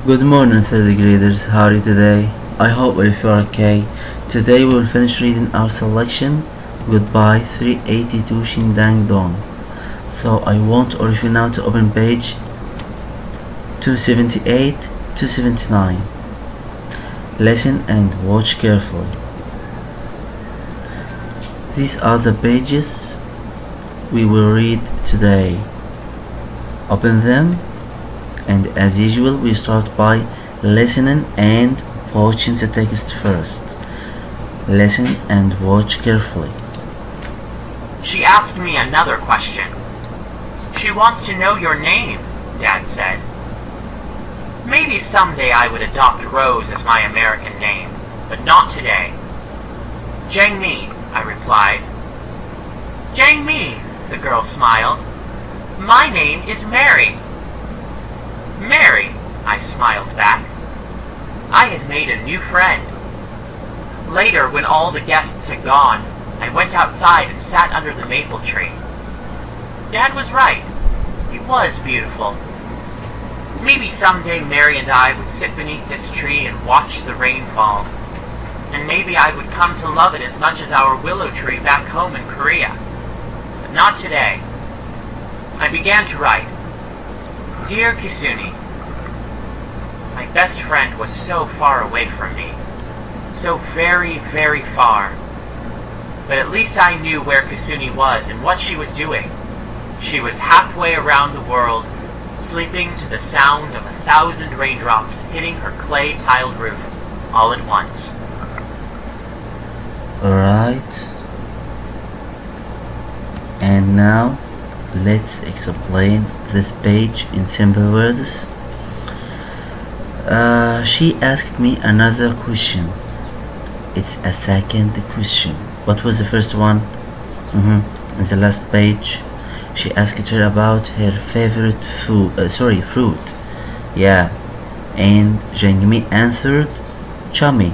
Good morning, third graders. How are you today? I hope if you are okay. Today we will finish reading our selection Goodbye 382 Shin Dang Dong. So I want all of you now to open page 278 279. Listen and watch carefully. These are the pages we will read today. Open them, and as usual we start by listening and watching the text first. Listen and watch carefully. She asked me another question. She wants to know your name, Dad said. Maybe someday I would adopt Rose as my American name, but not today. Jang Mi, I replied. Jang Mi, the girl smiled. My name is Mary. Mary, I smiled back. I had made a new friend. Later, when all the guests had gone, I went outside and sat under the maple tree. Dad was right. It was beautiful. Maybe someday Mary and I would sit beneath this tree and watch the rain fall. And maybe I would come to love it as much as our willow tree back home in Korea. But not today. I began to write. Dear Kisuni, my best friend was so far away from me. So very, very far. But at least I knew where Kisuni was and what she was doing. She was halfway around the world, sleeping to the sound of 1,000 raindrops hitting her clay-tiled roof all at once. Alright. And now let's explain this page in simple words. She asked me another question. It's a second question. What was the first one? In the last page, she asked her about her favorite fruit. Yeah, and Jangmi answered, chummy.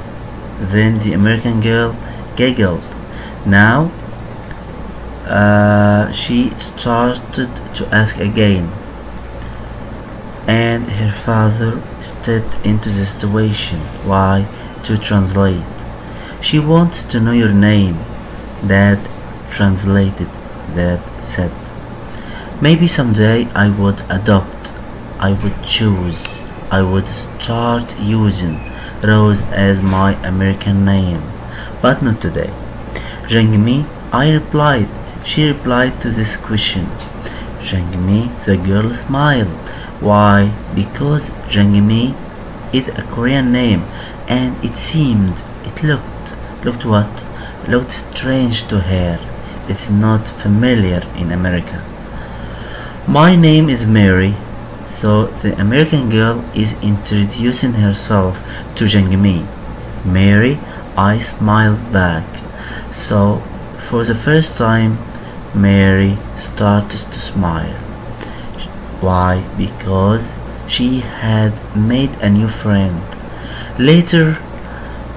Then the American girl giggled. Now, she started to ask again, and her father stepped into the situation. Why? To translate. She wants to know your name. Dad translated. Dad said, maybe someday I would adopt, I would choose, I would start using Rose as my American name, but not today. Jangmi, I replied. She replied to this question. Jangmi, the girl smiled. Why? Because Jangmi is a Korean name, and it looked what? Looked strange to her. It's not familiar in America. My name is Mary. So the American girl is introducing herself to Jangmi. Mary, I smiled back. So for the first time, Mary started to smile. Why? Because she had made a new friend. Later,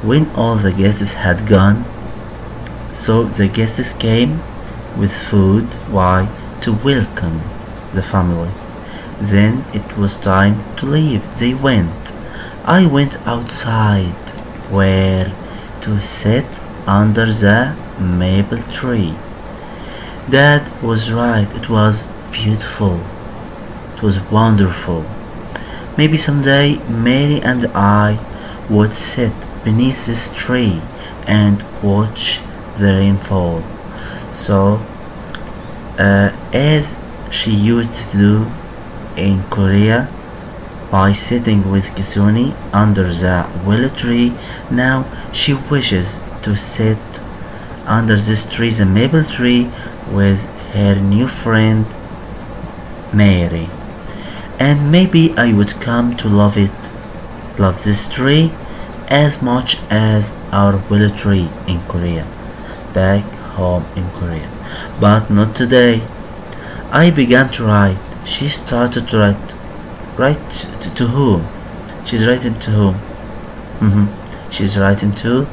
when all the guests had gone, so the guests came with food. Why? To welcome the family. Then it was time to leave. They went. I went outside. Where? To sit under the maple tree. Dad was right. It was beautiful. It was wonderful. Maybe someday Mary and I would sit beneath this tree and watch the rainfall. So, as she used to do in Korea by sitting with Kisuni under the willow tree, now she wishes to sit under this tree, the maple tree, with her new friend Mary. And maybe I would come to love this tree as much as our willow tree in Korea, back home in Korea. But not today. I began to write. She started to write. Write to whom? She's writing to whom? She's writing to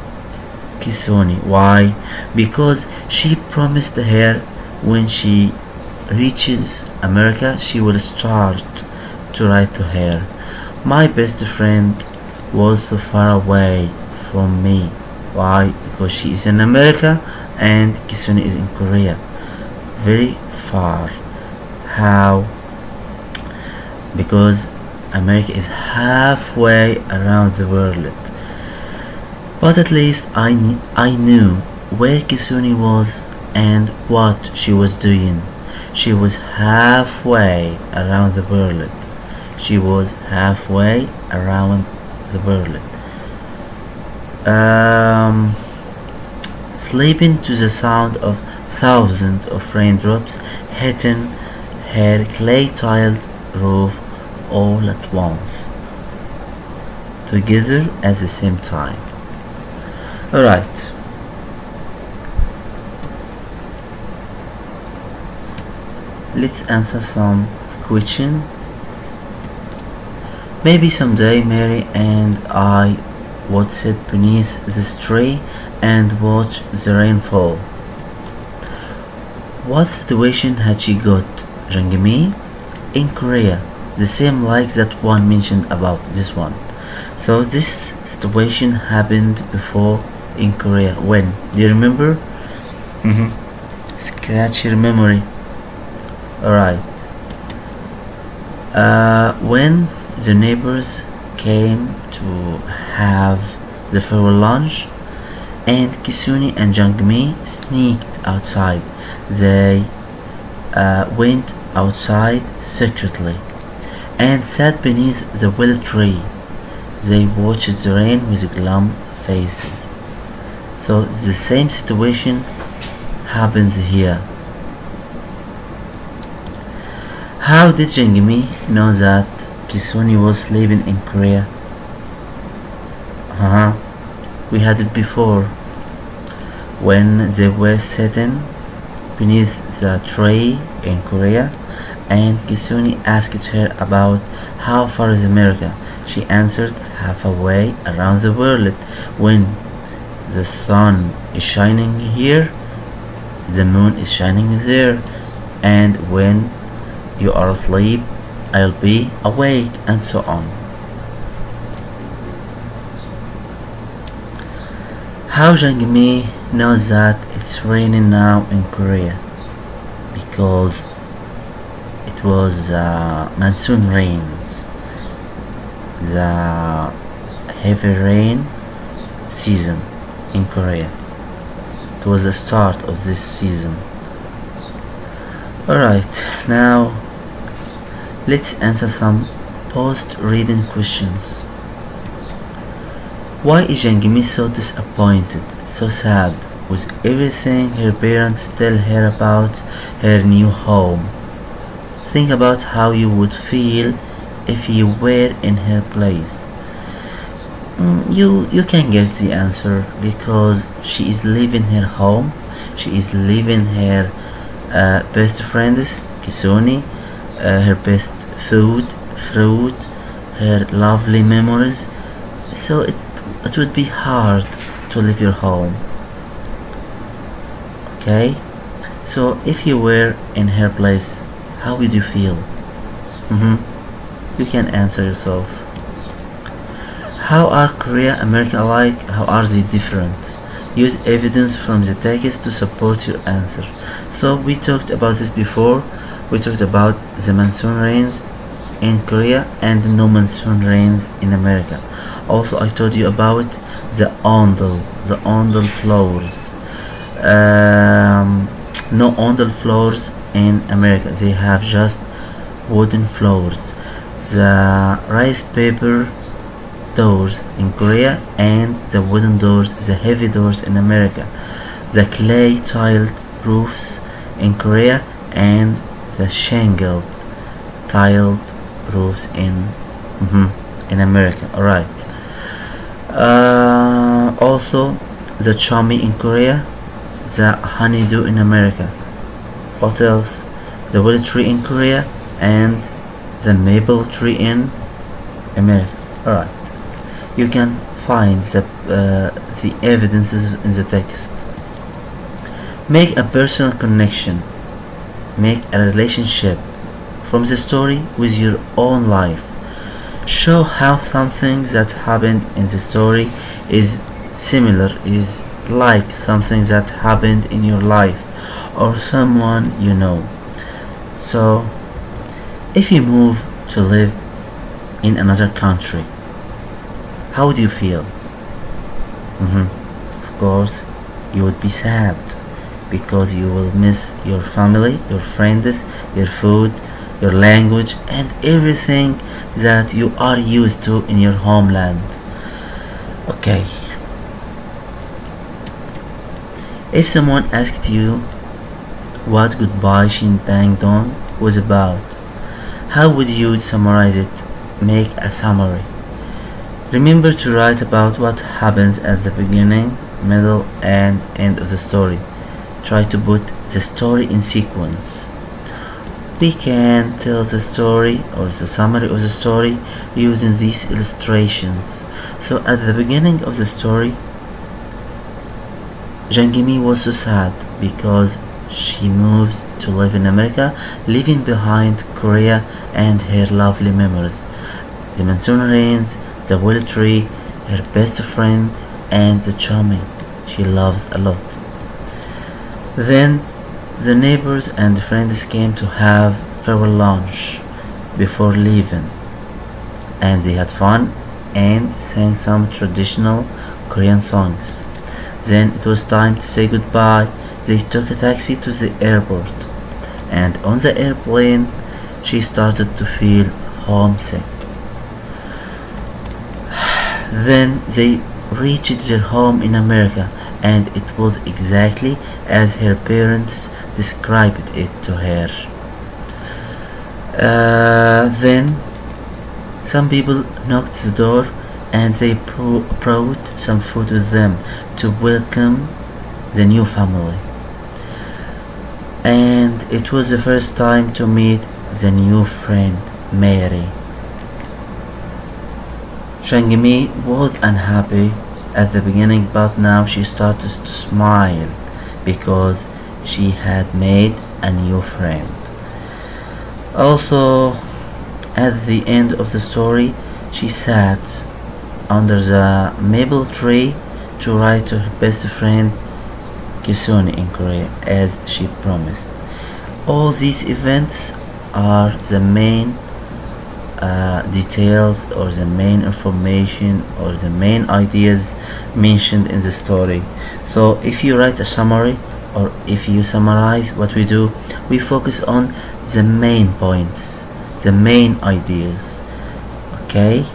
Kisoni. Why? Because she promised her when she reaches America, she will start to write to her. My best friend was so far away from me. Why? Because she is in America and Kisune is in Korea. Very far. How? Because America is halfway around the world. But at least I knew where Kisune was and what she was doing. She was halfway around the world. She was halfway around the world. Sleeping to the sound of thousands of raindrops hitting her clay-tiled roof all at once, together at the same time. Alright, let's answer some question. Maybe someday Mary and I would sit beneath this tree and watch the rain fall. What situation had she got, Jangmi? In Korea, the same like that one mentioned above, this one. So this situation happened before in Korea. When? Do you remember? Scratch your memory. Alright. When the neighbors came to have the farewell lunch, and Kisune and Jangmi sneaked outside. They went outside secretly and sat beneath the willow tree. They watched the rain with glum faces. So the same situation happens here. How did Jangmi know that Kisune was living in Korea? We had it before. When they were sitting beneath the tree in Korea, and Kisune asked her about how far is America. She answered halfway around the world. When the sun is shining here, the moon is shining there, and when you are asleep, I'll be awake, and so on. How Jangmi knows that it's raining now in Korea? Because it was monsoon rains, the heavy rain season in Korea. It was the start of this season. Alright, now let's answer some post-reading questions. Why is Jangmi so disappointed, so sad, with everything her parents tell her about her new home? Think about how you would feel if you were in her place. You can guess the answer, because she is leaving her home, she is leaving her best friends, Kisune, her best food, fruit, her lovely memories. So it would be hard to leave your home. Okay? So if you were in her place, how would you feel? You can answer yourself. How are Korea and America alike? How are they different? Use evidence from the text to support your answer. So we talked about this before. We talked about the monsoon rains in Korea and no monsoon rains in America. Also, I told you about the ondel floors. No ondel floors in America. They have just wooden floors. The rice paper doors in Korea and the wooden doors, the heavy doors in America. The clay tiled roofs in Korea and the shingled tiled roofs in America. Alright. Also the chami in Korea, the honeydew in America. What else? The willow tree in Korea and the maple tree in America. Alright. You can find the evidences in the text. Make a personal connection. Make a relationship from the story with your own life. show how something that happened in the story is similar, is like something that happened in your life or someone you know. So, if you move to live in another country, how would you feel? Of course, you would be sad because you will miss your family, your friends, your food, your language, and everything that you are used to in your homeland. Okay, if someone asked you what Goodbye Shin Dong was about, how would you summarize it? Make a summary. Remember to write about what happens at the beginning, middle, and end of the story. Try to put the story in sequence. We can tell the story or the summary of the story using these illustrations. So at the beginning of the story, Jangimi was so sad because she moves to live in America, leaving behind Korea and her lovely memories. The monsoon rains, the willow tree, her best friend, and the charming she loves a lot. Then the neighbors and friends came to have farewell lunch before leaving, and they had fun and sang some traditional Korean songs. Then it was time to say goodbye. They took a taxi to the airport, and on the airplane she started to feel homesick. Then they reached their home in America, and it was exactly as her parents described it to her. Then some people knocked the door, and they brought some food with them to welcome the new family. And it was the first time to meet the new friend, Mary. Shangmi was unhappy at the beginning, but now she started to smile because she had made a new friend. Also, at the end of the story, she sat under the maple tree to write to her best friend Kisune in Korea as she promised. All these events are the main details or the main information or the main ideas mentioned in the story. So if you write a summary or if you summarize what we do, we focus on the main points, the main ideas. Okay?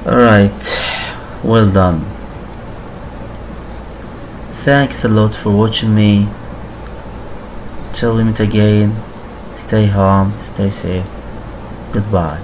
Alright, well done. Thanks a lot for watching me. Till we meet again, stay home, stay safe. Goodbye.